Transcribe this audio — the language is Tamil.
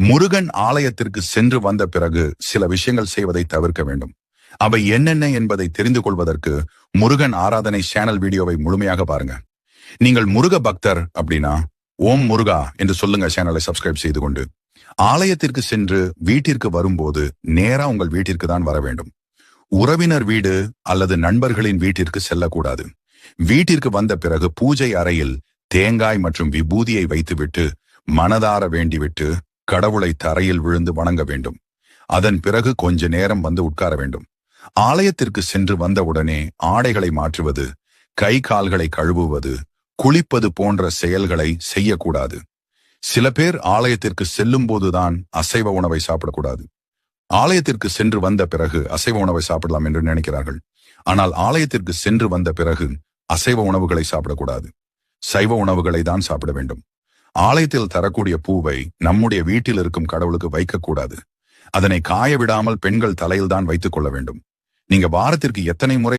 முருகன் ஆலயத்திற்கு சென்று வந்த பிறகு சில விஷயங்கள் செய்வதை தவிர்க்க வேண்டும். அவை என்னென்ன என்பதை தெரிந்து கொள்வதற்கு முருகன் ஆராதனை சேனல் வீடியோவை முழுமையாக பாருங்க. நீங்கள் முருக பக்தர் அப்படின்னா ஓம் முருகா என்று சொல்லுங்க. சேனலை சப்ஸ்கிரைப் செய்து கொண்டு ஆலயத்திற்கு சென்று வீட்டிற்கு வரும்போது நேரா உங்கள் வீட்டிற்கு தான் வர வேண்டும். உறவினர் வீடு அல்லது நண்பர்களின் வீட்டிற்கு செல்லக்கூடாது. வீட்டிற்கு வந்த பிறகு பூஜை அறையில் தேங்காய் மற்றும் விபூதியை வைத்துவிட்டு மனதார வேண்டிவிட்டு கடவுளை தரையில் விழுந்து வணங்க வேண்டும். அதன் பிறகு கொஞ்ச நேரம் வந்து உட்கார வேண்டும். ஆலயத்திற்கு சென்று வந்தவுடனே ஆடைகளை மாற்றுவது, கை கால்களை கழுவுவது, குளிப்பது போன்ற செயல்களை செய்யக்கூடாது. சில பேர் ஆலயத்திற்கு செல்லும் போதுதான் அசைவ உணவை சாப்பிடக்கூடாது. ஆலயத்திற்கு சென்று வந்த பிறகு அசைவ உணவை சாப்பிடலாம் என்று நினைக்கிறார்கள். ஆனால் ஆலயத்திற்கு சென்று வந்த பிறகு அசைவ உணவுகளை சாப்பிடக்கூடாது. சைவ உணவுகளை தான் சாப்பிட வேண்டும். ஆலயத்தில் தரக்கூடிய பூவை நம்முடைய வீட்டில் இருக்கும் கடவுளுக்கு வைக்கக்கூடாது. அதனை காய விடாமல் பெண்கள் தலையில் தான் வைத்துக் கொள்ள வேண்டும். நீங்க வாரத்திற்கு எத்தனை முறை